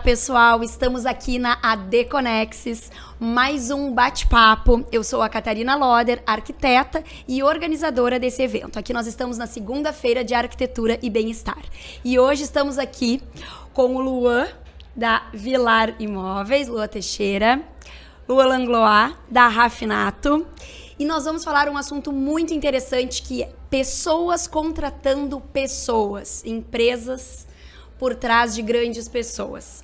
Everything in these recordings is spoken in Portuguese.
pessoal, estamos aqui na AD Conexis, mais um bate-papo. Eu sou a Catarina Loder, arquiteta e organizadora desse evento. Aqui nós estamos na segunda-feira de Arquitetura e Bem-Estar. E hoje estamos aqui com o Luan, da Vilar Imóveis, Luan Teixeira, Luan Langlois, da Rafinato. E nós vamos falar um assunto muito interessante que é pessoas contratando pessoas, empresas por trás de grandes pessoas.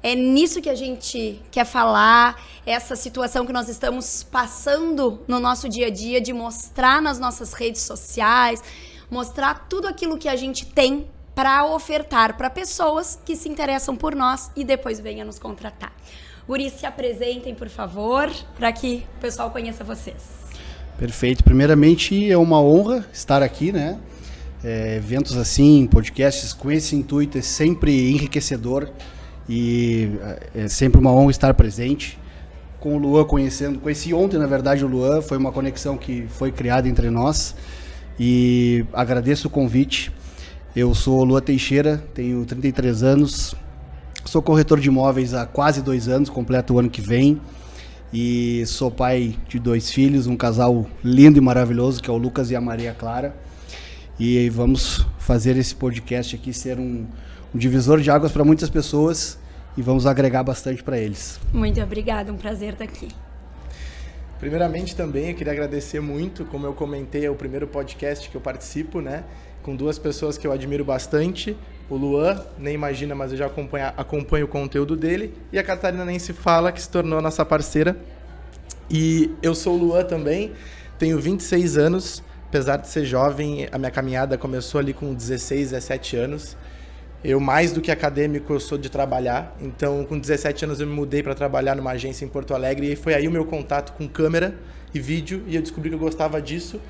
É nisso que a gente quer falar, essa situação que nós estamos passando no nosso dia a dia, de mostrar nas nossas redes sociais, mostrar tudo aquilo que a gente tem para ofertar para pessoas que se interessam por nós e depois venham nos contratar. Guris, se apresentem, por favor, para que o pessoal conheça vocês. Perfeito. Primeiramente, é uma honra estar aqui, né? Eventos assim, podcasts com esse intuito é sempre enriquecedor e é sempre uma honra estar presente. Com o Luan conheci ontem, na verdade, o Luan, foi uma conexão que foi criada entre nós e agradeço o convite. Eu sou o Luan Teixeira, tenho 33 anos, sou corretor de imóveis há quase 2 anos, completo o ano que vem. E sou pai de 2 filhos, um casal lindo e maravilhoso, que é o Lucas e a Maria Clara. E vamos fazer esse podcast aqui ser um divisor de águas para muitas pessoas e vamos agregar bastante para eles. Muito obrigada, um prazer estar aqui. Primeiramente também eu queria agradecer muito, como eu comentei, é o primeiro podcast que eu participo, né? Com 2 pessoas que eu admiro bastante. O Luan, nem imagina, mas eu já acompanho o conteúdo dele. E a Catarina nem se fala, que se tornou a nossa parceira. E eu sou o Luan também, tenho 26 anos. Apesar de ser jovem, a minha caminhada começou ali com 16, 17 anos. Eu, mais do que acadêmico, eu sou de trabalhar. Então, com 17 anos, eu me mudei para trabalhar numa agência em Porto Alegre. E foi aí o meu contato com câmera e vídeo. E eu descobri que eu gostava disso.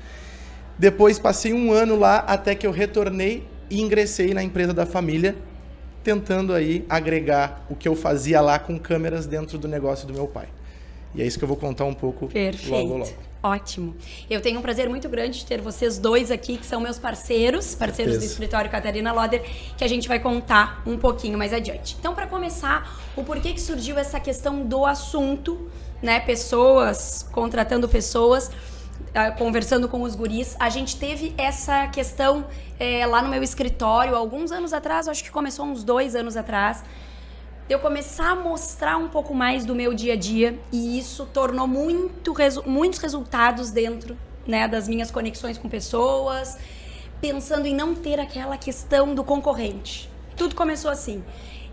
Depois, passei 1 ano lá até que eu retornei e ingressei na empresa da família, tentando aí agregar o que eu fazia lá com câmeras dentro do negócio do meu pai. E é isso que eu vou contar um pouco logo. Ótimo. Eu tenho um prazer muito grande de ter vocês 2 aqui, que são meus parceiros do escritório Catarina Loder, que a gente vai contar um pouquinho mais adiante. Então, para começar, o porquê que surgiu essa questão do assunto, né? Pessoas, contratando pessoas, conversando com os guris. A gente teve essa questão lá no meu escritório, alguns anos atrás, acho que começou uns 2 anos atrás, eu começar a mostrar um pouco mais do meu dia a dia e isso tornou muitos resultados dentro, né, das minhas conexões com pessoas, pensando em não ter aquela questão do concorrente. Tudo começou assim.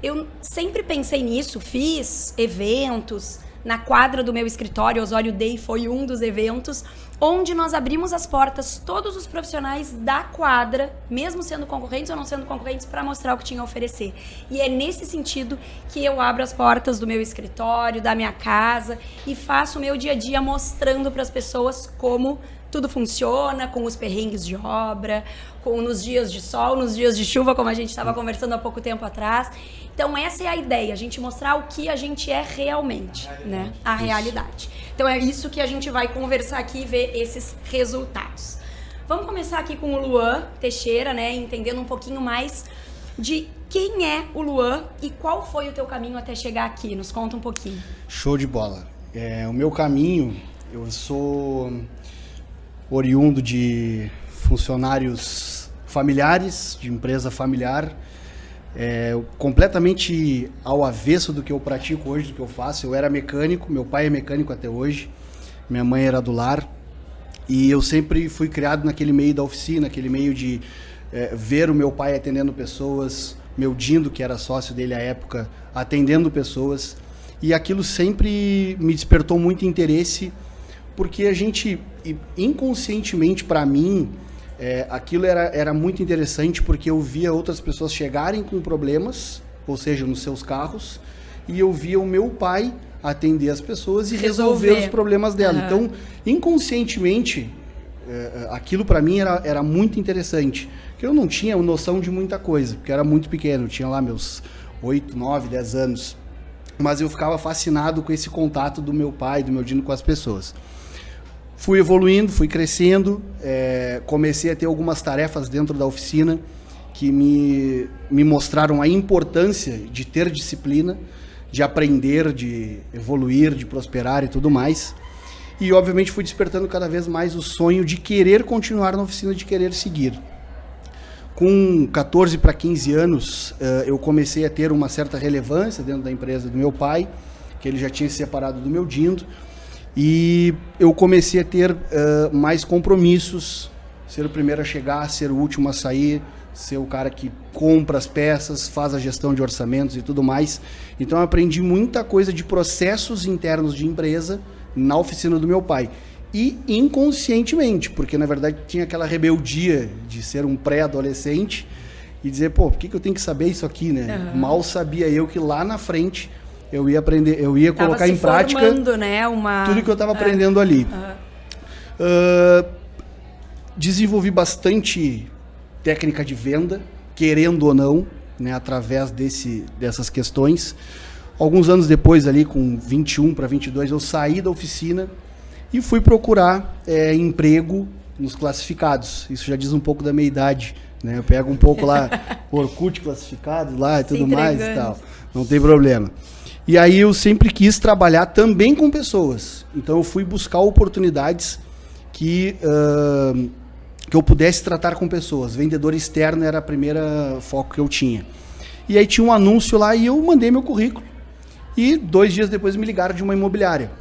Eu sempre pensei nisso, fiz eventos na quadra do meu escritório. Osório Day foi um dos eventos onde nós abrimos as portas, todos os profissionais da quadra, mesmo sendo concorrentes ou não sendo concorrentes, para mostrar o que tinha a oferecer. E é nesse sentido que eu abro as portas do meu escritório, da minha casa e faço o meu dia a dia mostrando para as pessoas como tudo funciona, com os perrengues de obra, nos dias de sol, nos dias de chuva, como a gente estava conversando há pouco tempo atrás. Então essa é a ideia, a gente mostrar o que a gente é realmente, né? A realidade. Então é isso que a gente vai conversar aqui e ver esses resultados. Vamos começar aqui com o Luan Teixeira, né? Entendendo um pouquinho mais de quem é o Luan e qual foi o teu caminho até chegar aqui. Nos conta um pouquinho. Show de bola. O meu caminho, eu sou oriundo de funcionários familiares, de empresa familiar, completamente ao avesso do que eu pratico hoje, do que eu faço. Eu era mecânico, meu pai é mecânico até hoje, minha mãe era do lar, e eu sempre fui criado naquele meio da oficina, aquele meio de ver o meu pai atendendo pessoas, meu Dindo, que era sócio dele à época, atendendo pessoas, e aquilo sempre me despertou muito interesse, porque a gente, inconscientemente para mim, aquilo era muito interessante, porque eu via outras pessoas chegarem com problemas, ou seja, nos seus carros, e eu via o meu pai atender as pessoas e resolver os problemas dela. Uhum. Então, inconscientemente, aquilo para mim era muito interessante, porque eu não tinha noção de muita coisa, porque eu era muito pequeno, eu tinha lá meus 8, 9, 10 anos, mas eu ficava fascinado com esse contato do meu pai, do meu Dino com as pessoas. Fui evoluindo, fui crescendo, comecei a ter algumas tarefas dentro da oficina que me mostraram a importância de ter disciplina, de aprender, de evoluir, de prosperar e tudo mais. E, obviamente, fui despertando cada vez mais o sonho de querer continuar na oficina, de querer seguir. Com 14 para 15 anos, eu comecei a ter uma certa relevância dentro da empresa do meu pai, que ele já tinha se separado do meu Dindo, e eu comecei a ter mais compromissos, ser o primeiro a chegar, ser o último a sair, ser o cara que compra as peças, faz a gestão de orçamentos e tudo mais. Então eu aprendi muita coisa de processos internos de empresa na oficina do meu pai. E inconscientemente, porque na verdade tinha aquela rebeldia de ser um pré-adolescente e dizer, pô, por que eu tenho que saber isso aqui, né? Uhum. Mal sabia eu que lá na frente eu ia aprender, eu ia colocar em prática né, tudo que eu estava aprendendo ali. Desenvolvi bastante técnica de venda, querendo ou não, né, através dessas questões. Alguns anos depois, ali com 21 para 22, eu saí da oficina e fui procurar emprego nos classificados. Isso já diz um pouco da minha idade, né? Eu pego um pouco lá, Orkut classificado lá e tudo mais e tal. Não tem problema. E aí eu sempre quis trabalhar também com pessoas. Então eu fui buscar oportunidades que eu pudesse tratar com pessoas. Vendedor externo era a primeira foco que eu tinha. E aí tinha um anúncio lá e eu mandei meu currículo. E 2 dias depois me ligaram de uma imobiliária.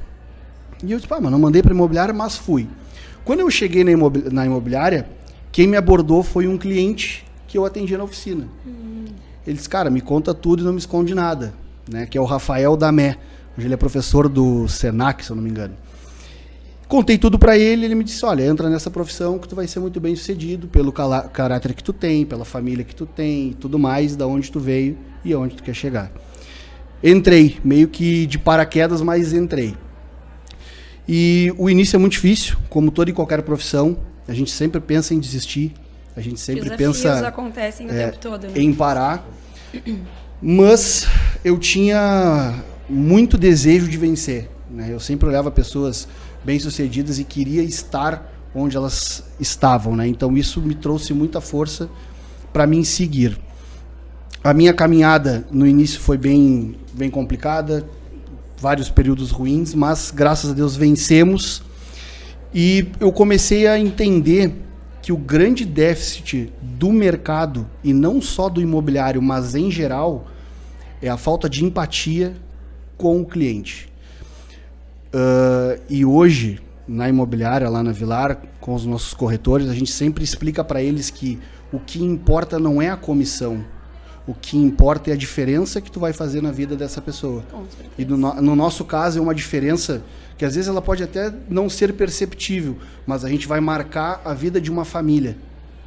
E eu disse, mas não mandei para imobiliária, mas fui. Quando eu cheguei na imobiliária, quem me abordou foi um cliente que eu atendia na oficina. Ele disse, cara, me conta tudo e não me esconde nada. Né? Que é o Rafael Damé. Hoje ele é professor do Senac, se eu não me engano. Contei tudo para ele, ele me disse, olha, entra nessa profissão que tu vai ser muito bem sucedido pelo caráter que tu tem, pela família que tu tem, tudo mais, da onde tu veio e aonde tu quer chegar. Entrei, meio que de paraquedas, mas entrei. E o início é muito difícil, como toda e qualquer profissão, a gente sempre pensa em desistir, a gente sempre pensa acontecem o tempo todo, né? Em parar, mas eu tinha muito desejo de vencer, né? Eu sempre olhava pessoas bem-sucedidas e queria estar onde elas estavam, né? Então isso me trouxe muita força para mim seguir. A minha caminhada no início foi bem complicada, vários períodos ruins, mas graças a Deus vencemos e eu comecei a entender que o grande déficit do mercado, e não só do imobiliário, mas em geral, é a falta de empatia com o cliente. E hoje, na imobiliária, lá na Vilar, com os nossos corretores, a gente sempre explica para eles que o que importa não é a comissão, o que importa é a diferença que tu vai fazer na vida dessa pessoa. E no nosso caso é uma diferença que às vezes ela pode até não ser perceptível, mas a gente vai marcar a vida de uma família.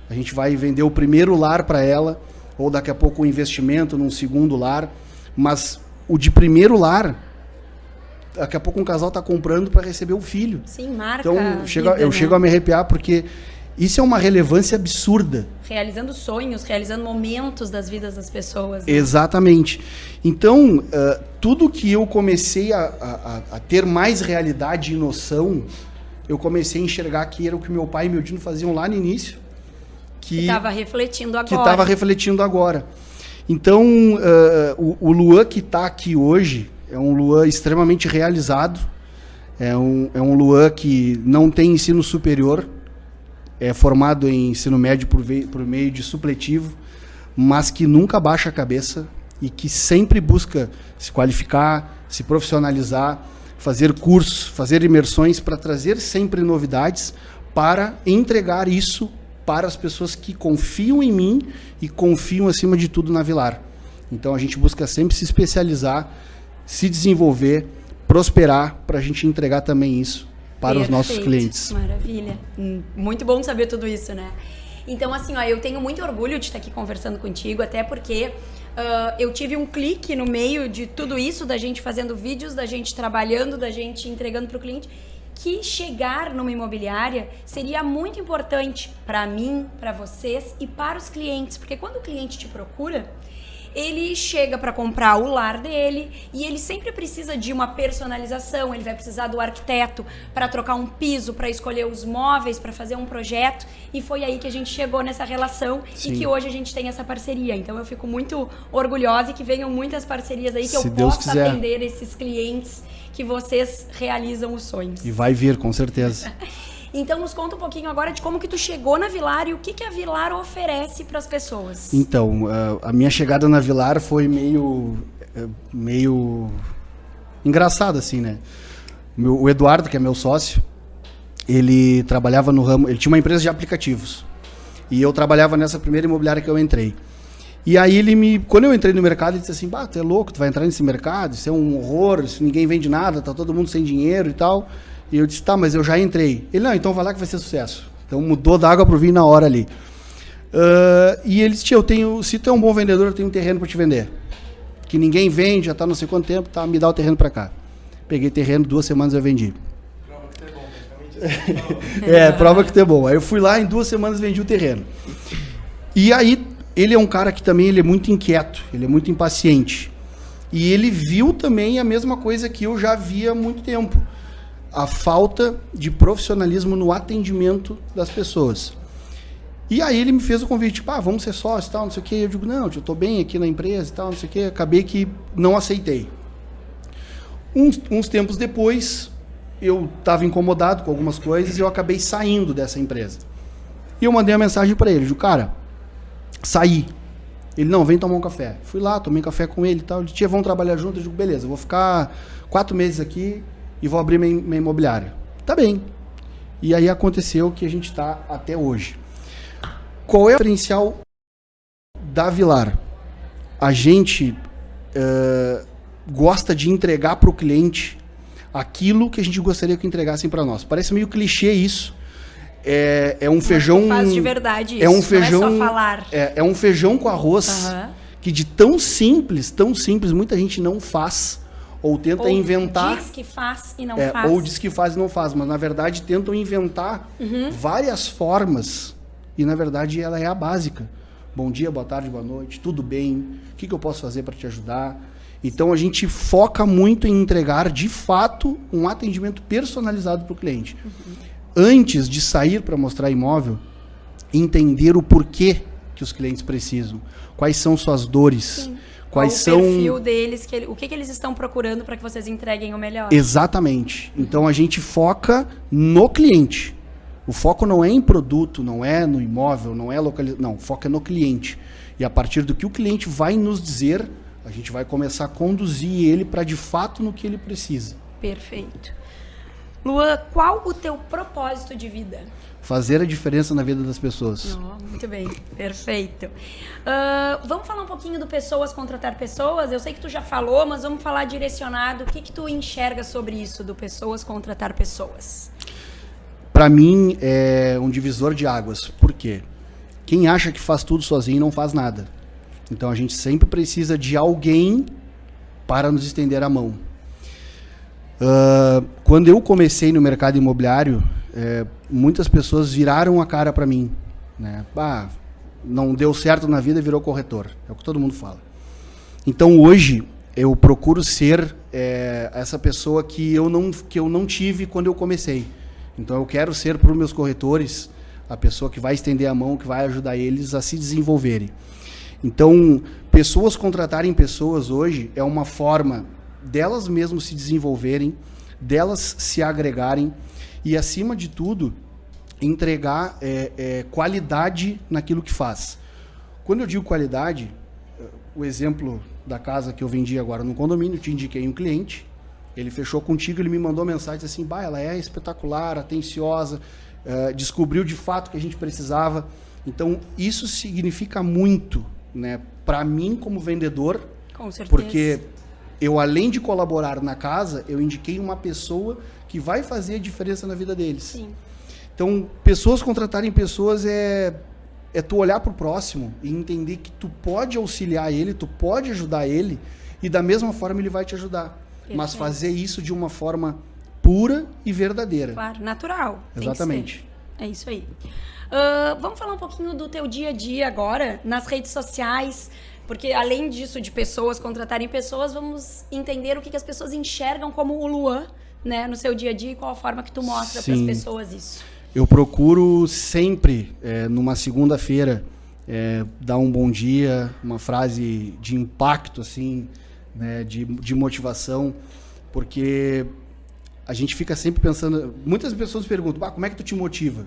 A gente vai vender o primeiro lar para ela, ou daqui a pouco um investimento num segundo lar, mas o de primeiro lar, daqui a pouco um casal está comprando para receber o filho. Sim, marca. Então eu chego a me arrepiar porque isso é uma relevância absurda. Realizando sonhos, realizando momentos das vidas das pessoas. Né? Exatamente. Então, tudo que eu comecei a ter mais realidade e noção, eu comecei a enxergar que era o que meu pai e meu Dino faziam lá no início. Que estava refletindo agora. Que estava refletindo agora. Então, o Luan que está aqui hoje é um Luan extremamente realizado, é um Luan que não tem ensino superior, é formado em ensino médio por meio de supletivo, mas que nunca baixa a cabeça e que sempre busca se qualificar, se profissionalizar, fazer cursos, fazer imersões para trazer sempre novidades para entregar isso para as pessoas que confiam em mim e confiam acima de tudo na Vilar. Então a gente busca sempre se especializar, se desenvolver, prosperar para a gente entregar também isso para os nossos clientes. Maravilha. Muito bom saber tudo isso, né? Então, assim, ó, eu tenho muito orgulho de estar aqui conversando contigo, até porque eu tive um clique no meio de tudo isso, da gente fazendo vídeos, da gente trabalhando, da gente entregando para o cliente, que chegar numa imobiliária seria muito importante para mim, para vocês e para os clientes. Porque quando o cliente te procura, ele chega para comprar o lar dele e ele sempre precisa de uma personalização, ele vai precisar do arquiteto para trocar um piso, para escolher os móveis, para fazer um projeto, e foi aí que a gente chegou nessa relação. Sim. E que hoje a gente tem essa parceria. Então eu fico muito orgulhosa e que venham muitas parcerias aí que eu possa atender esses clientes que vocês realizam os sonhos. E vai vir, com certeza. Então nos conta um pouquinho agora de como que tu chegou na Vilar e o que a Vilar oferece para as pessoas. Então, a minha chegada na Vilar foi meio engraçada, assim, né? O Eduardo, que é meu sócio, ele trabalhava no ramo, ele tinha uma empresa de aplicativos. E eu trabalhava nessa primeira imobiliária que eu entrei. E aí quando eu entrei no mercado, ele disse assim, tu é louco, tu vai entrar nesse mercado, isso é um horror, isso ninguém vende nada, tá todo mundo sem dinheiro e tal. E eu disse, tá, mas eu já entrei. Ele, não, então vai lá que vai ser sucesso. Então mudou da água pro vinho na hora ali. E ele disse, se tu é um bom vendedor, eu tenho um terreno para te vender. Que ninguém vende, já tá não sei quanto tempo, tá, me dá o terreno para cá. Peguei terreno, 2 semanas eu vendi. Prova que tu é bom, praticamente. Prova que tu é bom. Aí eu fui lá, em 2 semanas vendi o terreno. E aí, ele é um cara que também ele é muito inquieto, ele é muito impaciente. E ele viu também a mesma coisa que eu já via há muito tempo. A falta de profissionalismo no atendimento das pessoas. E aí ele me fez o convite, tipo, vamos ser sócios e tal, não sei o quê. Eu digo, não, eu tô bem aqui na empresa e tal, não sei o quê. Acabei que não aceitei. Uns tempos depois, eu estava incomodado com algumas coisas e eu acabei saindo dessa empresa. E eu mandei uma mensagem para ele, digo, cara, saí. Ele, não, vem tomar um café. Fui lá, tomei café com ele e tal. Ele disse, vamos trabalhar juntos? Eu digo, beleza, eu vou ficar 4 meses aqui e vou abrir minha imobiliária. Tá bem. E aí aconteceu que a gente está até hoje. Qual é o diferencial da Vilar? A gente gosta de entregar para o cliente aquilo que a gente gostaria que entregassem para nós. Parece meio clichê isso. É um feijão... Faz de verdade isso, é um feijão, não é só falar. É um feijão com arroz que de tão simples, muita gente não faz. Ou tenta inventar... diz que faz e não faz. Ou diz que faz e não faz, mas na verdade tentam inventar várias formas e na verdade ela é a básica. Bom dia, boa tarde, boa noite, tudo bem? O que eu posso fazer para te ajudar? Então a gente foca muito em entregar de fato um atendimento personalizado para o cliente. Antes de sair para mostrar imóvel, entender o porquê que os clientes precisam, quais são suas dores. Sim. Quais são o perfil deles, o que eles estão procurando para que vocês entreguem o melhor. Exatamente. Então a gente foca no cliente. O foco não é em produto, não é no imóvel, não é localização. Não, o foco é no cliente. E a partir do que o cliente vai nos dizer, a gente vai começar a conduzir ele para de fato no que ele precisa. Perfeito. Luan, qual o teu propósito de vida? Fazer a diferença na vida das pessoas. Muito bem, perfeito. Vamos falar um pouquinho do pessoas contratar pessoas? Eu sei que tu já falou, mas vamos falar direcionado. O que tu enxerga sobre isso, do pessoas contratar pessoas? Para mim, é um divisor de águas. Por quê? Quem acha que faz tudo sozinho não faz nada. Então a gente sempre precisa de alguém para nos estender a mão. Quando eu comecei no mercado imobiliário, muitas pessoas viraram a cara para mim, né? Não deu certo na vida, virou corretor. É o que todo mundo fala. Então hoje eu procuro ser essa pessoa que eu não tive quando eu comecei. Então eu quero ser para os meus corretores a pessoa que vai estender a mão, que vai ajudar eles a se desenvolverem. Então, pessoas contratarem pessoas hoje é uma forma delas mesmas se desenvolverem, delas se agregarem e, acima de tudo, entregar qualidade naquilo que faz. Quando eu digo qualidade, o exemplo da casa que eu vendi agora no condomínio, te indiquei um cliente, ele fechou contigo, ele me mandou mensagem assim, ela é espetacular, atenciosa, descobriu de fato o que a gente precisava. Então, isso significa muito, né, para mim como vendedor, com certeza. Porque eu, além de colaborar na casa, eu indiquei uma pessoa que vai fazer a diferença na vida deles. Sim. Então, pessoas contratarem pessoas é tu olhar para o próximo e entender que tu pode auxiliar ele, tu pode ajudar ele e da mesma forma ele vai te ajudar. Perfeito. Mas fazer isso de uma forma pura e verdadeira. Claro, natural. Exatamente. É isso aí. Vamos falar um pouquinho do teu dia a dia agora, nas redes sociais. Porque além disso, de pessoas contratarem pessoas, vamos entender o que as pessoas enxergam como o Luan, né, no seu dia a dia e qual a forma que tu mostra para as pessoas isso. Eu procuro sempre, numa segunda-feira, dar um bom dia, uma frase de impacto, assim, né, de motivação, porque a gente fica sempre pensando... Muitas pessoas perguntam, como é que tu te motiva?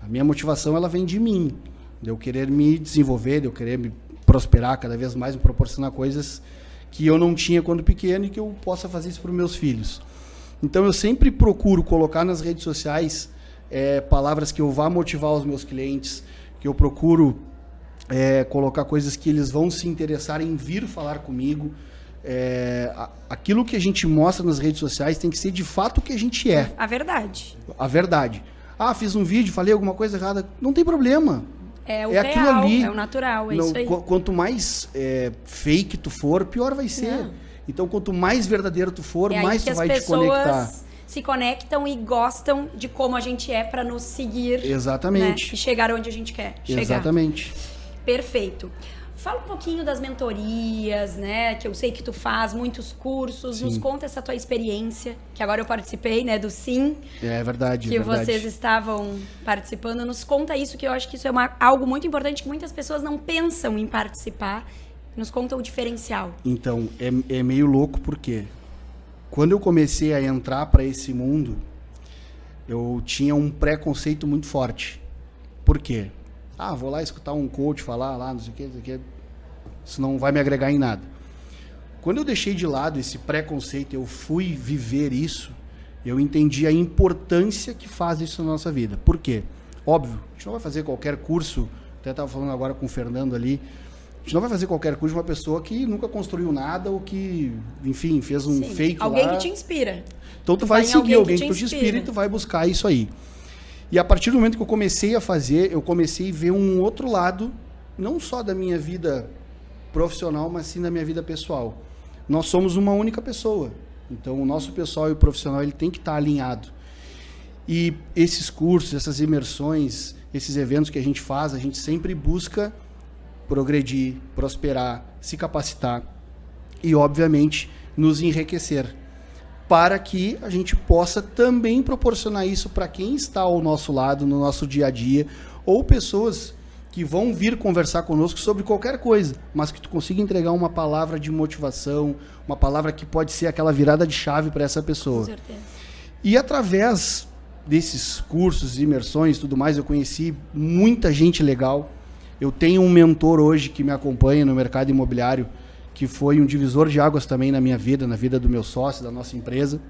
A minha motivação, ela vem de mim, de eu querer me desenvolver, de eu querer me prosperar cada vez mais, me proporcionar coisas que eu não tinha quando pequeno e que eu possa fazer isso para os meus filhos. Então, eu sempre procuro colocar nas redes sociais palavras que eu vá motivar os meus clientes, que eu procuro colocar coisas que eles vão se interessar em vir falar comigo. Aquilo que a gente mostra nas redes sociais tem que ser de fato o que a gente é. A verdade. A verdade. Fiz um vídeo, falei alguma coisa errada. Não tem problema. É o real, aquilo ali, é o natural, isso aí. Quanto mais fake tu for, pior vai ser. Então, quanto mais verdadeiro tu for, mais tu vai te conectar. As pessoas se conectam e gostam de como a gente é para nos seguir. Exatamente. Né? E chegar onde a gente quer chegar. Exatamente. Perfeito. Fala um pouquinho das mentorias, né? Que eu sei que tu faz muitos cursos. Sim. Nos conta essa tua experiência, que agora eu participei, né? Do Sim. É verdade, que vocês estavam participando. Nos conta isso, que eu acho que isso é algo muito importante, que muitas pessoas não pensam em participar. Nos conta o diferencial. Então, é meio louco, porque quando eu comecei a entrar para esse mundo, eu tinha um preconceito muito forte. Por quê? Vou lá escutar um coach falar lá, não sei o que, isso não vai me agregar em nada. Quando eu deixei de lado esse preconceito, eu fui viver isso, eu entendi a importância que faz isso na nossa vida. Por quê? Óbvio, a gente não vai fazer qualquer curso, até estava falando agora com o Fernando ali, a gente não vai fazer qualquer curso de uma pessoa que nunca construiu nada ou que, enfim, fez um fake alguém lá. Que te inspira. Então tu vai seguir alguém que te inspira e tu vai buscar isso aí. E a partir do momento que eu comecei a fazer, eu comecei a ver um outro lado, não só da minha vida profissional, mas sim da minha vida pessoal. Nós somos uma única pessoa. Então, o nosso pessoal e o profissional, ele tem que estar alinhado. E esses cursos, essas imersões, esses eventos que a gente faz, a gente sempre busca progredir, prosperar, se capacitar e, obviamente, nos enriquecer, para que a gente possa também proporcionar isso para quem está ao nosso lado, no nosso dia a dia, ou pessoas que vão vir conversar conosco sobre qualquer coisa, mas que tu consiga entregar uma palavra de motivação, uma palavra que pode ser aquela virada de chave para essa pessoa. Com certeza. E através desses cursos, imersões e tudo mais, eu conheci muita gente legal. Eu tenho um mentor hoje que me acompanha no mercado imobiliário, que foi um divisor de águas também na minha vida, na vida do meu sócio, da nossa empresa.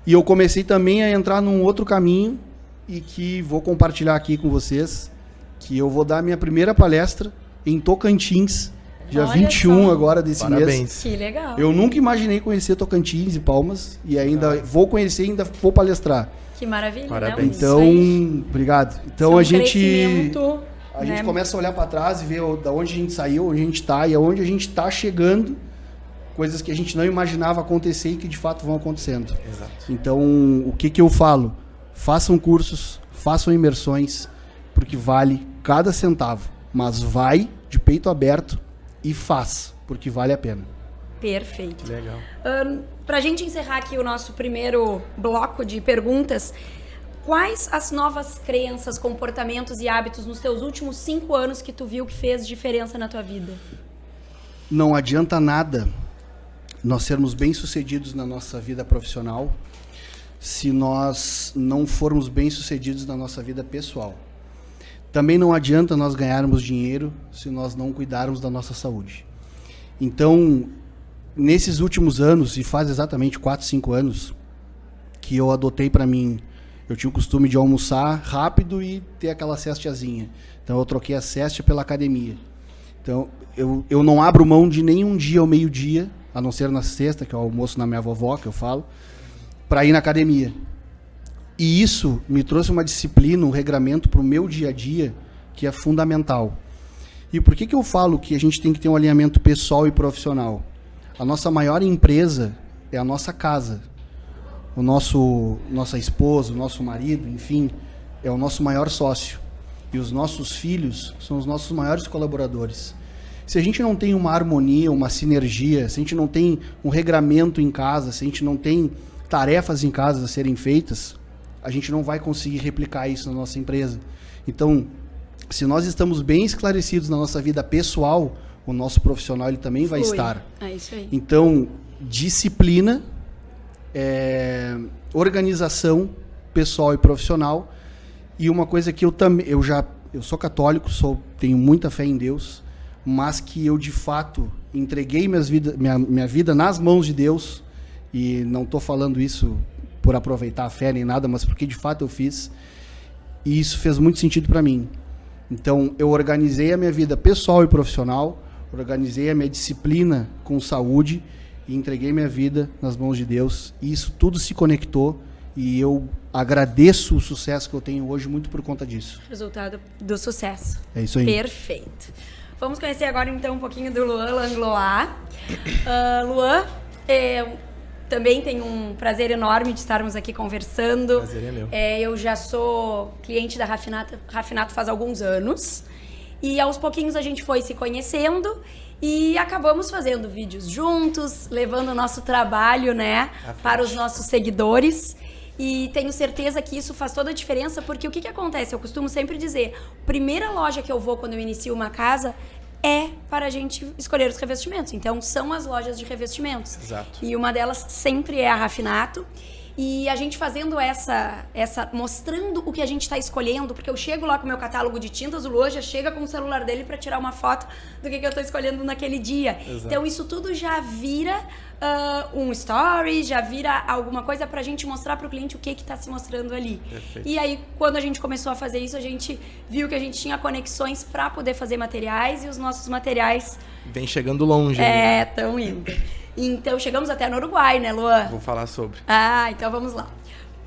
E eu comecei também a entrar num outro caminho e que vou compartilhar aqui com vocês, que eu vou dar minha primeira palestra em Tocantins, dia 21 agora desse mês. Que legal. Eu nunca imaginei conhecer Tocantins e Palmas e ainda vou conhecer e ainda vou palestrar. Que maravilha. Parabéns. Então, obrigado. Então a gente começa a olhar para trás e ver da onde a gente saiu, onde a gente está e aonde a gente está chegando, coisas que a gente não imaginava acontecer e que de fato vão acontecendo. Exato. Então, o que eu falo? Façam cursos, façam imersões, porque vale cada centavo, mas vai de peito aberto e faz, porque vale a pena. Perfeito. Legal. Pra gente encerrar aqui o nosso primeiro bloco de perguntas, quais as novas crenças, comportamentos e hábitos nos teus últimos 5 anos que tu viu que fez diferença na tua vida? Não adianta nada nós sermos bem-sucedidos na nossa vida profissional se nós não formos bem-sucedidos na nossa vida pessoal. Também não adianta nós ganharmos dinheiro se nós não cuidarmos da nossa saúde. Então, nesses últimos anos, e faz exatamente 4, 5 anos, que eu adotei para mim. Eu tinha o costume de almoçar rápido e ter aquela cestiazinha. Então, eu troquei a cestia pela academia. Então, eu não abro mão de nenhum dia ao meio-dia, a não ser na sexta, que é o almoço na minha vovó, que eu falo, para ir na academia. E isso me trouxe uma disciplina, um regramento para o meu dia a dia, que é fundamental. E por que eu falo que a gente tem que ter um alinhamento pessoal e profissional? A nossa maior empresa é a nossa casa. Nossa esposa, o nosso marido, enfim, é o nosso maior sócio. E os nossos filhos são os nossos maiores colaboradores. Se a gente não tem uma harmonia, uma sinergia, se a gente não tem um regramento em casa, se a gente não tem tarefas em casa a serem feitas, a gente não vai conseguir replicar isso na nossa empresa. Então, se nós estamos bem esclarecidos na nossa vida pessoal, o nosso profissional ele também vai estar. É isso aí. Então, disciplina, organização pessoal e profissional. E uma coisa que eu sou católico, tenho muita fé em Deus, mas que eu de fato entreguei minha vida nas mãos de Deus, e não estou falando isso por aproveitar a fé nem nada, mas porque de fato eu fiz, e isso fez muito sentido para mim. Então eu organizei a minha vida pessoal e profissional, organizei a minha disciplina com saúde e entreguei minha vida nas mãos de Deus, e isso tudo se conectou, e eu agradeço o sucesso que eu tenho hoje muito por conta disso. Resultado do sucesso. É isso aí. Perfeito. Vamos conhecer agora então um pouquinho do Luan Langlois. Luan, também tenho um prazer enorme de estarmos aqui conversando. Prazer é meu. Eu já sou cliente da Rafinato faz alguns anos. E aos pouquinhos a gente foi se conhecendo e acabamos fazendo vídeos juntos, levando o nosso trabalho, né, para os nossos seguidores. E tenho certeza que isso faz toda a diferença, porque o que acontece? Eu costumo sempre dizer, a primeira loja que eu vou quando eu inicio uma casa é para a gente escolher os revestimentos. Então, são as lojas de revestimentos. Exato. E uma delas sempre é a Rafinato. E a gente fazendo mostrando o que a gente está escolhendo, porque eu chego lá com o meu catálogo de tintas, o Luan já chega com o celular dele para tirar uma foto do que eu estou escolhendo naquele dia. Exato. Então, isso tudo já vira um story, já vira alguma coisa pra gente mostrar pro cliente o que tá se mostrando ali. Perfeito. E aí, quando a gente começou a fazer isso, a gente viu que a gente tinha conexões pra poder fazer materiais, e os nossos materiais... Vem chegando longe. Estão indo. Então, chegamos até no Uruguai, né, Luan? Vou falar sobre. Então vamos lá.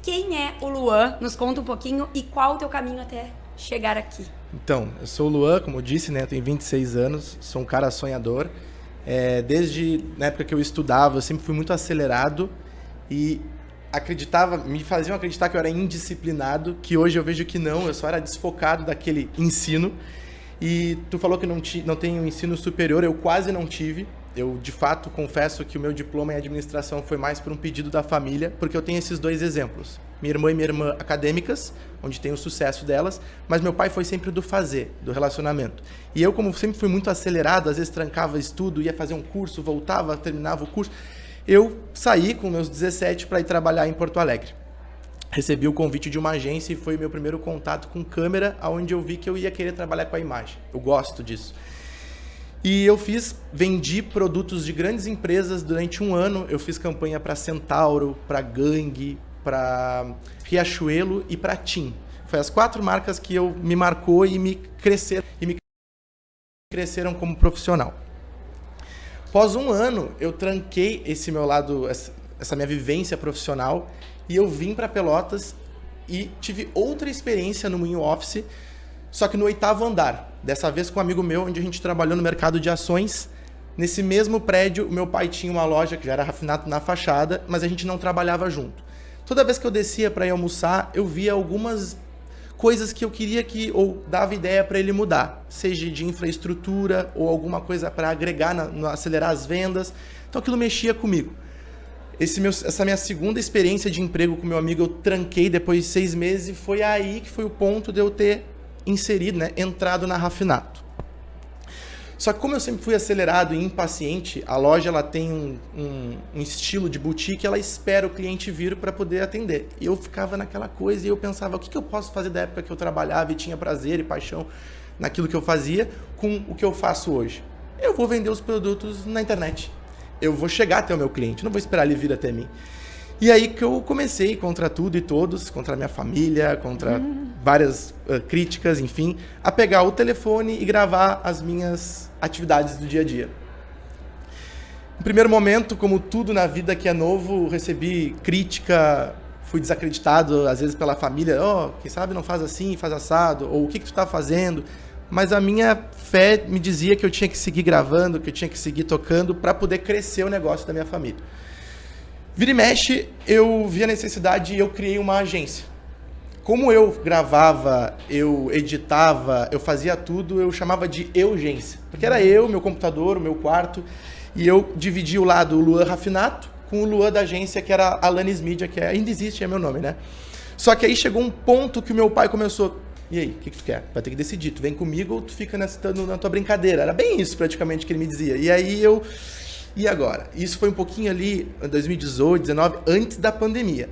Quem é o Luan? Nos conta um pouquinho, e qual o teu caminho até chegar aqui? Então, eu sou o Luan, como eu disse, né? Eu tenho 26 anos, sou um cara sonhador. Desde na época que eu estudava, eu sempre fui muito acelerado e me faziam acreditar que eu era indisciplinado, que hoje eu vejo que não, eu só era desfocado daquele ensino. E tu falou que não tem um ensino superior, eu quase não tive. Eu, de fato, confesso que o meu diploma em administração foi mais por um pedido da família, porque eu tenho esses dois exemplos. Minha irmã e minha irmã acadêmicas, onde tem o sucesso delas, mas meu pai foi sempre do fazer, do relacionamento. E eu, como sempre fui muito acelerado, às vezes trancava estudo, ia fazer um curso, voltava, terminava o curso, eu saí com meus 17 para ir trabalhar em Porto Alegre. Recebi o convite de uma agência e foi meu primeiro contato com câmera, onde eu vi que eu ia querer trabalhar com a imagem. Eu gosto disso. E eu vendi produtos de grandes empresas durante um ano. Eu fiz campanha para Centauro, para Gangue, para Riachuelo e para TIM. Foi as 4 marcas que me marcou e me cresceram como profissional. Após um ano, eu tranquei esse meu lado, essa minha vivência profissional, e eu vim para Pelotas e tive outra experiência no Moinho Office, só que no 8º andar. Dessa vez com um amigo meu, onde a gente trabalhou no mercado de ações. Nesse mesmo prédio, o meu pai tinha uma loja que já era Rafinato na fachada, mas a gente não trabalhava junto. Toda vez que eu descia para ir almoçar, eu via algumas coisas que eu queria ou dava ideia para ele mudar, seja de infraestrutura ou alguma coisa para agregar, acelerar as vendas. Então aquilo mexia comigo. Essa minha segunda experiência de emprego com meu amigo, eu tranquei depois de 6 meses, e foi aí que foi o ponto de eu ter inserido, né, entrado na Rafinato. Só que como eu sempre fui acelerado e impaciente, a loja ela tem um estilo de boutique, ela espera o cliente vir para poder atender. E eu ficava naquela coisa e eu pensava, o que eu posso fazer da época que eu trabalhava e tinha prazer e paixão naquilo que eu fazia com o que eu faço hoje? Eu vou vender os produtos na internet. Eu vou chegar até o meu cliente, não vou esperar ele vir até mim. E aí que eu comecei contra tudo e todos, contra a minha família, contra várias críticas, enfim, a pegar o telefone e gravar as minhas atividades do dia a dia. No primeiro momento, como tudo na vida que é novo, recebi crítica, fui desacreditado às vezes pela família, quem sabe não faz assim, faz assado, ou o que tu tá fazendo? Mas a minha fé me dizia que eu tinha que seguir gravando, que eu tinha que seguir tocando para poder crescer o negócio da minha família. Vira e mexe, eu vi a necessidade e eu criei uma agência. como eu gravava, eu editava, eu fazia tudo, eu chamava de Eugência. Porque era eu, meu computador, o meu quarto, e eu dividia o lado o Luan Rafinato com o Luan da agência, que era a Alanis Media, que ainda existe, é meu nome, né? Só que aí chegou um ponto que o meu pai começou... E aí, o que tu quer? Vai ter que decidir, tu vem comigo ou tu fica na tua brincadeira? Era bem isso praticamente que ele me dizia. E aí eu... E agora? Isso foi um pouquinho ali, em 2018, 2019, antes da pandemia.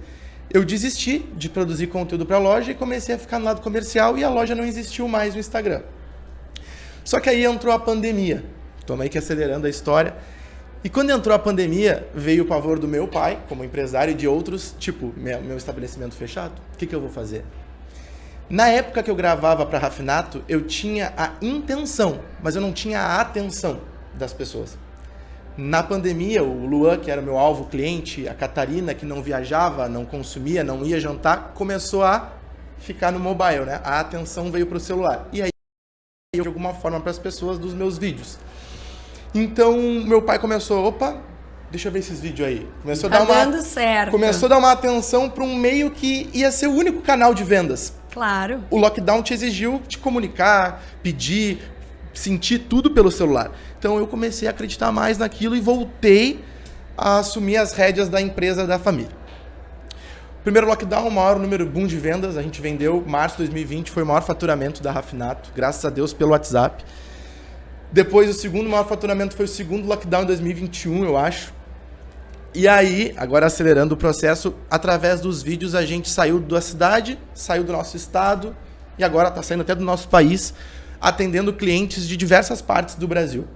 Eu desisti de produzir conteúdo para a loja e comecei a ficar no lado comercial e a loja não existiu mais no Instagram. Só que aí entrou a pandemia. Estou meio que acelerando a história. E quando entrou a pandemia, veio o pavor do meu pai, como empresário, e de outros, tipo, meu estabelecimento fechado, o que eu vou fazer? Na época que eu gravava para Rafinato, eu tinha a intenção, mas eu não tinha a atenção das pessoas. Na pandemia, o Luan, que era meu alvo cliente, a Catarina, que não viajava, não consumia, não ia jantar, começou a ficar no mobile, né? A atenção veio para o celular. E aí, eu de alguma forma para as pessoas dos meus vídeos. Então, meu pai começou, opa, deixa eu ver esses vídeos aí. Começou a dar uma atenção para um meio que ia ser o único canal de vendas. Claro. O lockdown te exigiu te comunicar, pedir, sentir tudo pelo celular. Então eu comecei a acreditar mais naquilo e voltei a assumir as rédeas da empresa da família. Primeiro lockdown, o maior número boom de vendas. A gente vendeu, março de 2020, foi o maior faturamento da Rafinato, graças a Deus, pelo WhatsApp. Depois, o segundo maior faturamento foi o segundo lockdown em 2021, eu acho. E aí, agora acelerando o processo, através dos vídeos a gente saiu da cidade, saiu do nosso estado e agora está saindo até do nosso país, atendendo clientes de diversas partes do Brasil.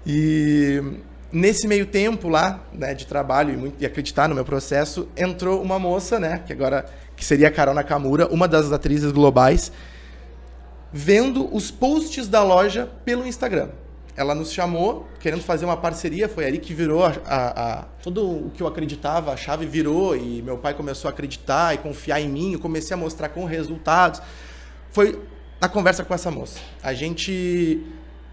E nesse meio tempo lá, né, de trabalho e acreditar no meu processo, entrou uma moça, né, que seria a Carol Nakamura, uma das atrizes globais, vendo os posts da loja pelo Instagram. Ela nos chamou, querendo fazer uma parceria, foi ali que virou tudo o que eu acreditava, a chave virou e meu pai começou a acreditar e confiar em mim, eu comecei a mostrar com resultados. Foi na conversa com essa moça. A gente,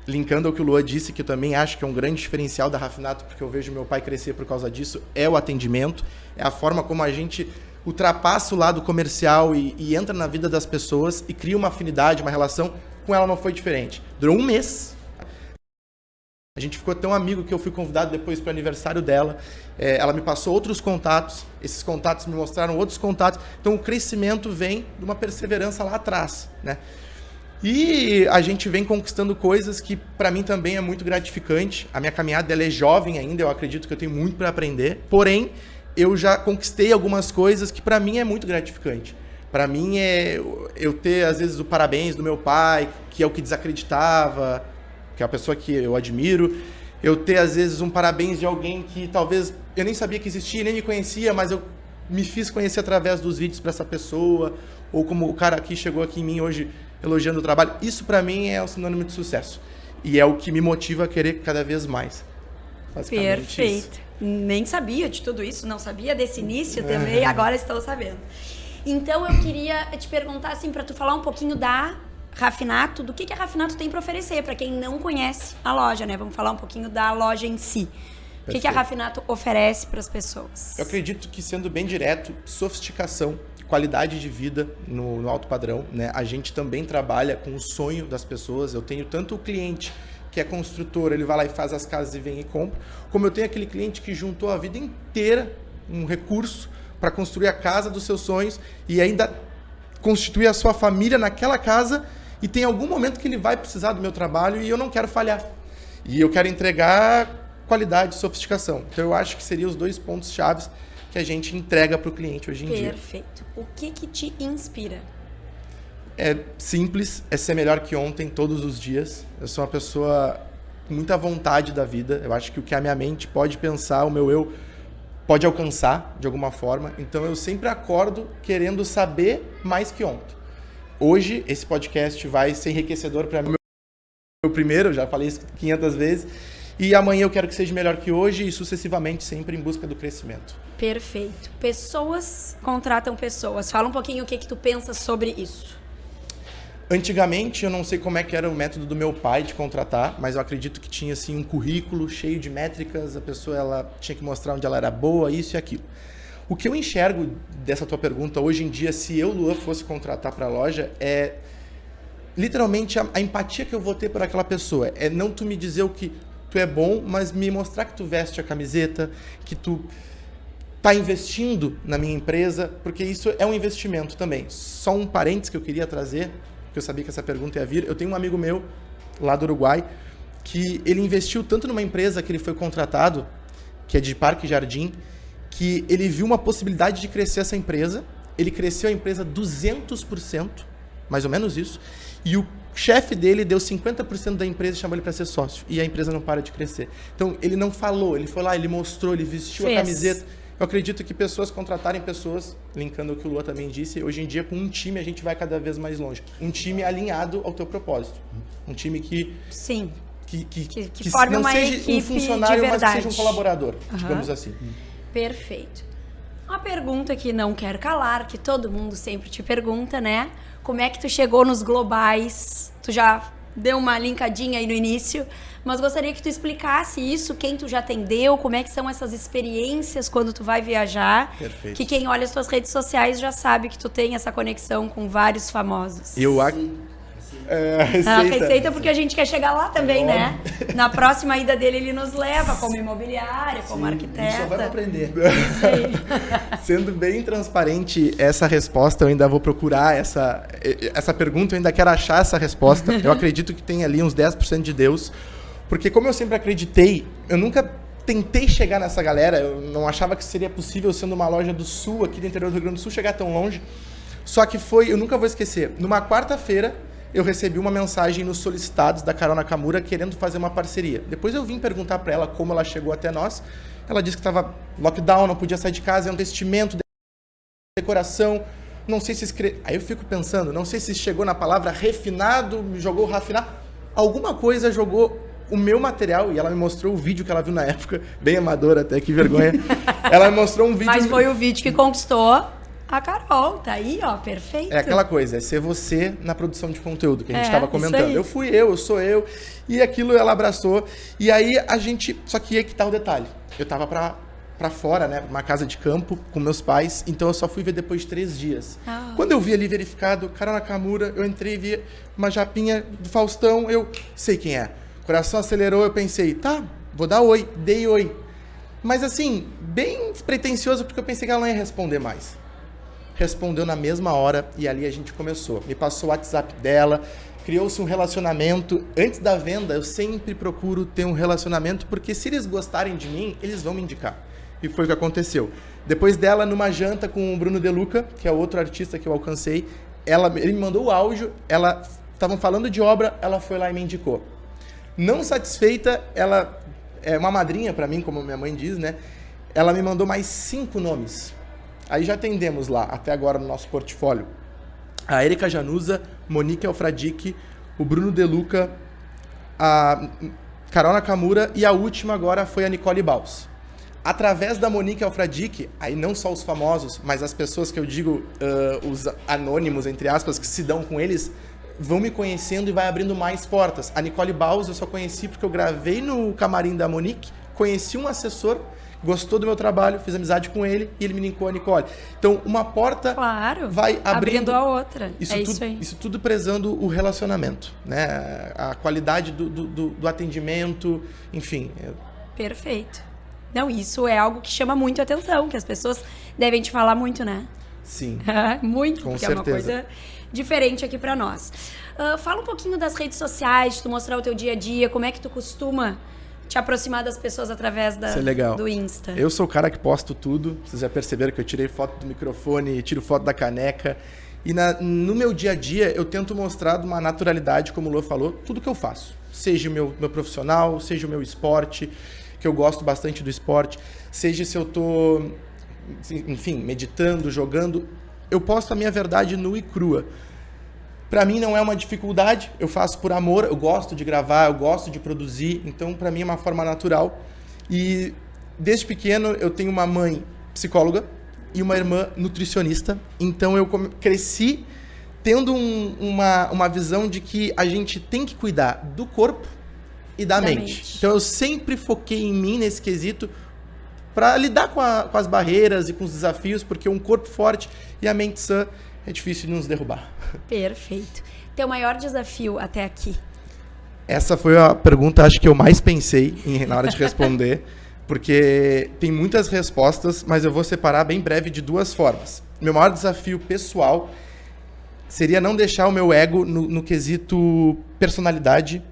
linkando ao que o Luan disse, que eu também acho que é um grande diferencial da Rafinato, porque eu vejo meu pai crescer por causa disso, é o atendimento, é a forma como a gente ultrapassa o lado comercial e entra na vida das pessoas e cria uma afinidade, uma relação. Com ela não foi diferente. Durou um mês. A gente ficou tão amigo que eu fui convidado depois para o aniversário dela. Ela me passou outros contatos, esses contatos me mostraram outros contatos. Então o crescimento vem de uma perseverança lá atrás, né? E a gente vem conquistando coisas que para mim também é muito gratificante. A minha caminhada ela é jovem ainda, eu acredito que eu tenho muito para aprender. Porém, eu já conquistei algumas coisas que para mim é muito gratificante. Para mim é eu ter às vezes o parabéns do meu pai, que é o que desacreditava, que é a pessoa que eu admiro, eu ter, às vezes, um parabéns de alguém que talvez eu nem sabia que existia, nem me conhecia, mas eu me fiz conhecer através dos vídeos para essa pessoa, ou como o cara aqui chegou aqui em mim hoje elogiando o trabalho. Isso, para mim, é um sinônimo de sucesso. E é o que me motiva a querer cada vez mais. Perfeito. Isso. Nem sabia de tudo isso, não sabia desse início também, agora estou sabendo. Então, eu queria te perguntar, assim, para tu falar um pouquinho da Rafinato, do que a Rafinato tem para oferecer, para quem não conhece a loja, né? Vamos falar um pouquinho da loja em si. O que a Rafinato oferece para as pessoas? Eu acredito que, sendo bem direto, sofisticação, qualidade de vida no alto padrão, né? A gente também trabalha com o sonho das pessoas. Eu tenho tanto o cliente que é construtor, ele vai lá e faz as casas e vem e compra, como eu tenho aquele cliente que juntou a vida inteira, um recurso, para construir a casa dos seus sonhos e ainda constituir a sua família naquela casa. E tem algum momento que ele vai precisar do meu trabalho e eu não quero falhar. E eu quero entregar qualidade e sofisticação. Então, eu acho que seriam os dois pontos chaves que a gente entrega para o cliente hoje em dia. Perfeito. O que te inspira? É simples, é ser melhor que ontem todos os dias. Eu sou uma pessoa com muita vontade da vida. Eu acho que o que a minha mente pode pensar, o meu eu pode alcançar de alguma forma. Então, eu sempre acordo querendo saber mais que ontem. Hoje, esse podcast vai ser enriquecedor para mim. Meu primeiro, eu já falei isso 500 vezes. E amanhã eu quero que seja melhor que hoje e sucessivamente sempre em busca do crescimento. Perfeito. Pessoas contratam pessoas. Fala um pouquinho o que tu pensa sobre isso. Antigamente, eu não sei como é que era o método do meu pai de contratar, mas eu acredito que tinha assim, um currículo cheio de métricas. A pessoa ela tinha que mostrar onde ela era boa, isso e aquilo. O que eu enxergo dessa tua pergunta hoje em dia, se eu, Luan, fosse contratar para a loja, é literalmente a empatia que eu vou ter por aquela pessoa. É não tu me dizer o que tu é bom, mas me mostrar que tu veste a camiseta, que tu tá investindo na minha empresa, porque isso é um investimento também. Só um parênteses que eu queria trazer, porque eu sabia que essa pergunta ia vir. Eu tenho um amigo meu, lá do Uruguai, que ele investiu tanto numa empresa que ele foi contratado, que é de Parque Jardim, que ele viu uma possibilidade de crescer essa empresa. Ele cresceu a empresa 200%, mais ou menos isso, e o chefe dele deu 50% da empresa e chamou ele para ser sócio. E a empresa não para de crescer. Então, ele não falou, ele foi lá, ele mostrou, ele vestiu a camiseta. Eu acredito que pessoas contratarem pessoas, linkando o que o Lua também disse, hoje em dia com um time a gente vai cada vez mais longe. Um time alinhado ao teu propósito. Um time que... Sim. Que forme não uma seja equipe um funcionário, de mas verdade. que seja um colaborador, digamos assim. Perfeito. Uma pergunta que não quero calar, que todo mundo sempre te pergunta, né? Como é que tu chegou nos globais? Tu já deu uma linkadinha aí no início, mas gostaria que tu explicasse isso, quem tu já atendeu, como é que são essas experiências quando tu vai viajar. Perfeito. Que quem olha as tuas redes sociais já sabe que tu tem essa conexão com vários famosos. Receita porque a gente quer chegar lá também, né? Na próxima ida dele, ele nos leva como imobiliário, como arquiteta. Só vai aprender. Sendo bem transparente, essa resposta, eu ainda vou procurar essa pergunta, eu ainda quero achar essa resposta. Eu acredito que tem ali uns 10% de Deus, porque como eu sempre acreditei, eu nunca tentei chegar nessa galera, eu não achava que seria possível, sendo uma loja do Sul, aqui do interior do Rio Grande do Sul, chegar tão longe. Só que eu nunca vou esquecer, numa quarta-feira, eu recebi uma mensagem nos solicitados da Carol Nakamura querendo fazer uma parceria. Depois eu vim perguntar para ela como ela chegou até nós. Ela disse que estava lockdown, não podia sair de casa, é um investimento, decoração, não sei se Aí eu fico pensando, não sei se chegou na palavra refinado, jogou rafinado. Alguma coisa jogou o meu material, e ela me mostrou o vídeo que ela viu na época, bem amadora até, que vergonha. Ela me mostrou um vídeo... Mas foi o vídeo que conquistou a Carol, tá aí, ó, perfeito. É aquela coisa, é ser você na produção de conteúdo, que a gente estava comentando. Eu sou eu, e aquilo ela abraçou. E aí a gente... Só que aí que tá o detalhe. Eu tava pra fora, né, uma casa de campo com meus pais, então eu só fui ver depois de 3 dias. Quando eu vi ali verificado, Carol Nakamura, eu entrei e vi uma japinha do Faustão, eu sei quem é. O coração acelerou, eu pensei, tá, vou dar oi, dei oi. Mas assim, bem despretensioso, porque eu pensei que ela não ia responder mais. Respondeu na mesma hora e ali a gente começou. Me passou o WhatsApp dela, criou-se um relacionamento. Antes da venda, eu sempre procuro ter um relacionamento, porque se eles gostarem de mim, eles vão me indicar. E foi o que aconteceu. Depois dela, numa janta com o Bruno De Luca, que é outro artista que eu alcancei, ele me mandou o áudio, estavam falando de obra, ela foi lá e me indicou. Não satisfeita, ela é uma madrinha para mim, como minha mãe diz, né? Ela me mandou mais 5 nomes. Aí já atendemos lá, até agora no nosso portfólio, a Erika Januza, Monique Alfradique, o Bruno De Luca, a Carol Nakamura e a última agora foi a Nicole Baus. Através da Monique Alfradique, aí não só os famosos, mas as pessoas que eu digo, os anônimos, entre aspas, que se dão com eles, vão me conhecendo e vai abrindo mais portas. A Nicole Baus eu só conheci porque eu gravei no camarim da Monique, conheci um assessor, gostou do meu trabalho, fiz amizade com ele e ele me linkou a Nicole. Então, uma porta vai abrindo a outra. Isso tudo prezando o relacionamento, né? A qualidade do atendimento, enfim. Perfeito. Não, isso é algo que chama muito a atenção, que as pessoas devem te falar muito, né? Sim. Muito, com porque certeza. É uma coisa diferente aqui pra nós. Fala um pouquinho das redes sociais, de tu mostrar o teu dia a dia, como é que tu costuma te aproximar das pessoas através do Insta. Eu sou o cara que posto tudo. Vocês já perceberam que eu tirei foto do microfone, tiro foto da caneca. E no meu dia a dia, eu tento mostrar de uma naturalidade, como o Lô falou, tudo que eu faço. Seja o meu profissional, seja o meu esporte, que eu gosto bastante do esporte. Seja se eu tô, enfim, meditando, jogando. Eu posto a minha verdade nua e crua. Para mim não é uma dificuldade, eu faço por amor, eu gosto de gravar, eu gosto de produzir, então para mim é uma forma natural. E desde pequeno eu tenho uma mãe psicóloga e uma irmã nutricionista, então eu cresci tendo uma visão de que a gente tem que cuidar do corpo e da mente. Então eu sempre foquei em mim nesse quesito para lidar com as barreiras e com os desafios, porque um corpo forte e a mente sã é difícil de nos derrubar. Perfeito. Teu maior desafio até aqui? Essa foi a pergunta, acho que eu mais pensei na hora de responder, porque tem muitas respostas, mas eu vou separar bem breve de duas formas. Meu maior desafio pessoal seria não deixar o meu ego no quesito personalidade,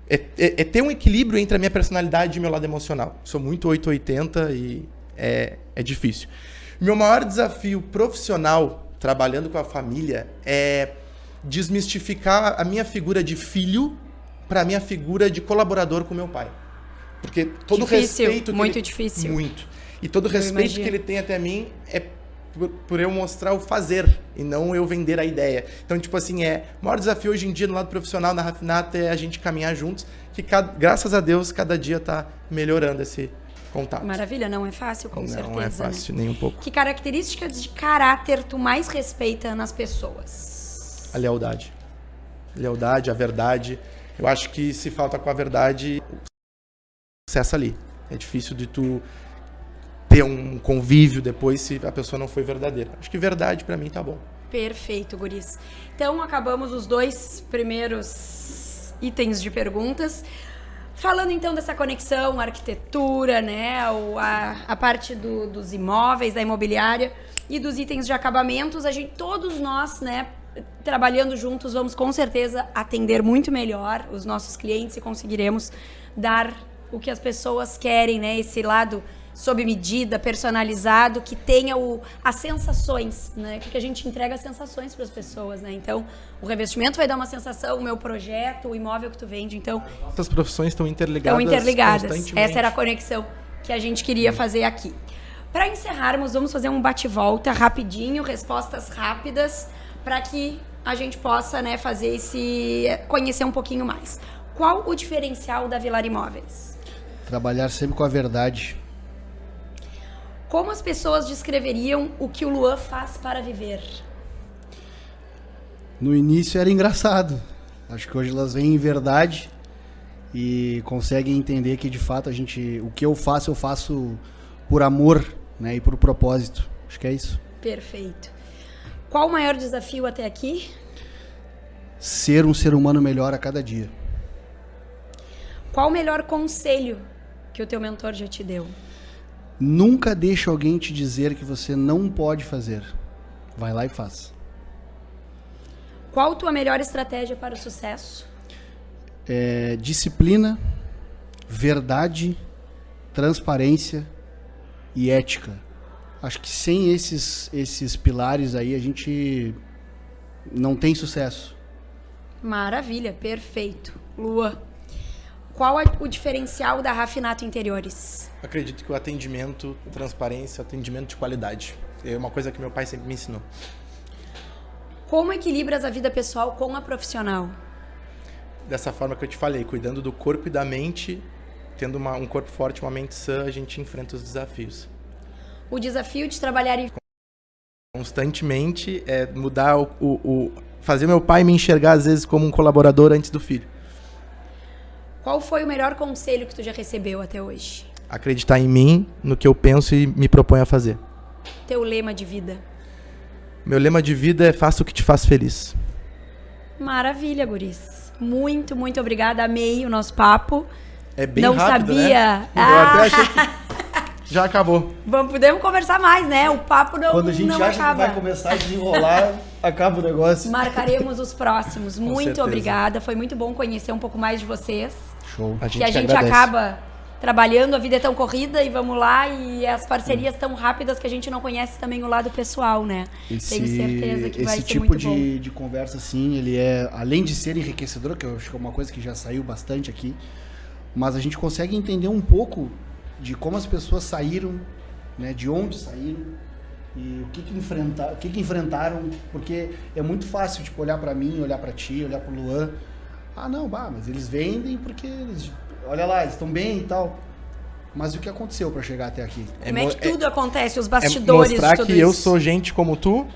é ter um equilíbrio entre a minha personalidade e o meu lado emocional. Sou muito 880 e é difícil. Meu maior desafio profissional, trabalhando com a família, é desmistificar a minha figura de filho para a minha figura de colaborador com meu pai. Porque todo difícil, respeito... muito difícil. Muito. E todo respeito que ele tem até mim é por eu mostrar o fazer e não eu vender a ideia. Então, tipo assim, o maior desafio hoje em dia no lado profissional na Rafinata é a gente caminhar juntos, que graças a Deus, cada dia está melhorando esse contato. Maravilha, não é fácil, com certeza. Não é fácil, nem um pouco. Que características de caráter tu mais respeita nas pessoas? A lealdade. Lealdade, a verdade. Eu acho que se falta com a verdade, cessa ali. É difícil de tu ter um convívio depois se a pessoa não foi verdadeira. Acho que verdade pra mim tá bom. Perfeito, guris. Então, acabamos os 2 primeiros itens de perguntas. Falando então dessa conexão, arquitetura, né, a parte dos imóveis, da imobiliária e dos itens de acabamentos, todos nós, né, trabalhando juntos, vamos com certeza atender muito melhor os nossos clientes e conseguiremos dar o que as pessoas querem, né, esse lado sob medida, personalizado, que tenha as sensações, né? Porque a gente entrega sensações para as pessoas, né? Então, o revestimento vai dar uma sensação, o meu projeto, o imóvel que tu vende, então... Nossas profissões estão interligadas. Estão interligadas. Constantemente. Essa era a conexão que a gente queria fazer aqui. Para encerrarmos, vamos fazer um bate-volta rapidinho, respostas rápidas, para que a gente possa, né, conhecer um pouquinho mais. Qual o diferencial da Vilar Imóveis? Trabalhar sempre com a verdade. Como as pessoas descreveriam o que o Luan faz para viver? No início era engraçado. Acho que hoje elas veem em verdade e conseguem entender que de fato o que eu faço por amor, né, e por propósito. Acho que é isso. Perfeito. Qual o maior desafio até aqui? Ser um ser humano melhor a cada dia. Qual o melhor conselho que o teu mentor já te deu? Nunca deixe alguém te dizer que você não pode fazer. Vai lá e faz. Qual a tua melhor estratégia para o sucesso? Disciplina, verdade, transparência e ética. Acho que sem esses pilares aí a gente não tem sucesso. Maravilha, perfeito. Luan, qual é o diferencial da Rafinato Interiores? Acredito que o atendimento, transparência, atendimento de qualidade. É uma coisa que meu pai sempre me ensinou. Como equilibras a vida pessoal com a profissional? Dessa forma que eu te falei, cuidando do corpo e da mente, tendo um corpo forte, uma mente sã, a gente enfrenta os desafios. O desafio de trabalhar constantemente é mudar fazer meu pai me enxergar às vezes como um colaborador antes do filho. Qual foi o melhor conselho que tu já recebeu até hoje? Acreditar em mim, no que eu penso e me proponho a fazer. Teu lema de vida? Meu lema de vida é faça o que te faz feliz. Maravilha, guris. Muito, muito obrigada. Amei o nosso papo. É bem não rápido, sabia. Né? Eu até achei que já acabou. Podemos conversar mais, né? O papo não acaba. Quando a gente acha que vai começar a desenrolar, acaba o negócio. Marcaremos os próximos. Muito certeza. Obrigada. Foi muito bom conhecer um pouco mais de vocês. Show. Que a gente acaba trabalhando, a vida é tão corrida e vamos lá, e as parcerias tão rápidas que a gente não conhece também o lado pessoal, né? Tenho certeza que vai ser muito bom. Esse tipo de conversa, assim, ele além de ser enriquecedor, que eu acho que é uma coisa que já saiu bastante aqui, mas a gente consegue entender um pouco de como as pessoas saíram, né, de onde saíram e o que enfrentaram, porque é muito fácil, tipo, olhar pra mim, olhar pra ti, olhar pro Luan. Ah, não, mas eles vendem porque olha lá, eles estão bem e tal. Mas o que aconteceu para chegar até aqui? Como é que tudo acontece, os bastidores de tudo isso? Mostrar que eu sou gente como tu,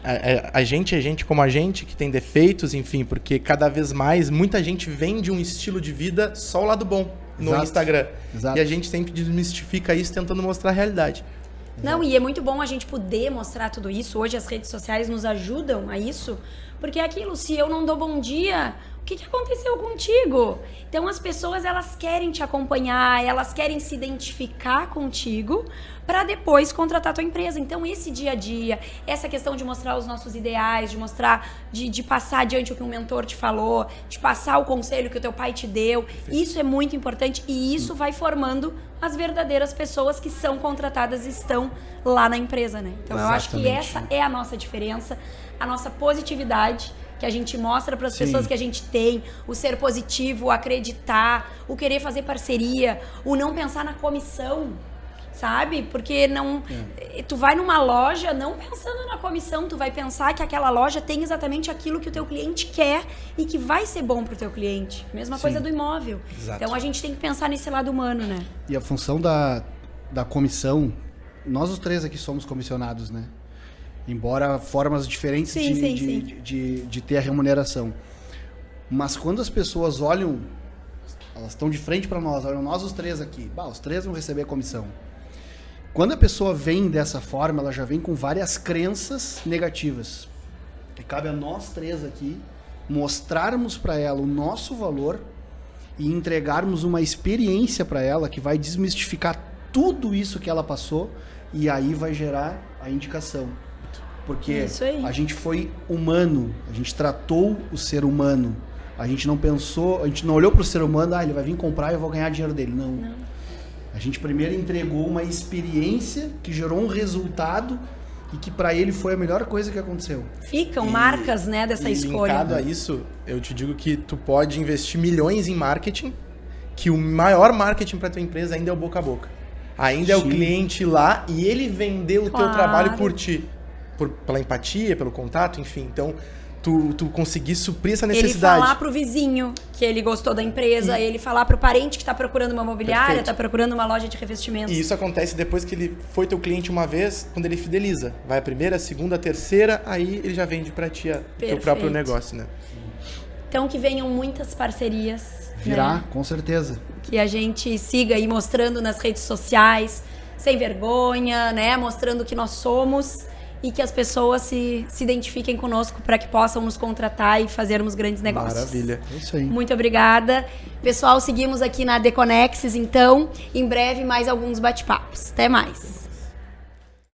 a gente é gente como a gente, que tem defeitos, enfim, porque cada vez mais muita gente vende um estilo de vida só o lado bom. no Exato. Instagram. Exato. E a gente sempre desmistifica isso tentando mostrar a realidade. Não, e é muito bom a gente poder mostrar tudo isso. Hoje as redes sociais nos ajudam a isso, porque é aquilo, se eu não dou bom dia, o que aconteceu contigo? Então as pessoas, elas querem te acompanhar, elas querem se identificar contigo para depois contratar a tua empresa. Então esse dia a dia, essa questão de mostrar os nossos ideais, de mostrar, de passar adiante o que um mentor te falou, de passar o conselho que o teu pai te deu, isso é muito importante e isso vai formando as verdadeiras pessoas que são contratadas e estão lá na empresa, né? Então eu acho que essa é a nossa diferença, a nossa positividade que a gente mostra para as pessoas que a gente tem, o ser positivo, o acreditar, o querer fazer parceria, o não pensar na comissão, sabe? Porque não, tu vai numa loja não pensando na comissão, tu vai pensar que aquela loja tem exatamente aquilo que o teu cliente quer e que vai ser bom pro teu cliente. Mesma coisa do imóvel. Exato. Então a gente tem que pensar nesse lado humano, né? E a função da comissão, nós os três aqui somos comissionados, né? Embora formas diferentes de ter a remuneração. Mas quando as pessoas olham, elas estão de frente para nós, olham nós os três aqui, os três vão receber comissão. Quando a pessoa vem dessa forma, ela já vem com várias crenças negativas. E cabe a nós três aqui mostrarmos para ela o nosso valor e entregarmos uma experiência para ela que vai desmistificar tudo isso que ela passou e aí vai gerar a indicação. Porque a gente foi humano, a gente tratou o ser humano, a gente não pensou, a gente não olhou para o ser humano, ele vai vir comprar e eu vou ganhar dinheiro dele. Não. A gente primeiro entregou uma experiência que gerou um resultado e que para ele foi a melhor coisa que aconteceu. Ficam marcas, né, dessa escolha. Linkado a isso, eu te digo que tu pode investir milhões em marketing, que o maior marketing para tua empresa ainda é o boca a boca. Ainda é o cliente ir lá e ele vender o teu trabalho por ti. Pela empatia, pelo contato, enfim. Então, tu conseguir suprir essa necessidade. Ele falar pro vizinho que ele gostou da empresa, ele falar pro parente que tá procurando uma mobiliária, tá procurando uma loja de revestimentos. E isso acontece depois que ele foi teu cliente uma vez, quando ele fideliza. Vai a primeira, a segunda, a terceira, aí ele já vende pra ti o teu próprio negócio, né? Então, que venham muitas parcerias. Virá, né? Com certeza. Que a gente siga aí mostrando nas redes sociais, sem vergonha, né? Mostrando o que nós somos. E que as pessoas se identifiquem conosco para que possam nos contratar e fazermos grandes negócios. Maravilha. É isso aí. Muito obrigada. Pessoal, seguimos aqui na Deconexes, então. Em breve, mais alguns bate-papos. Até mais.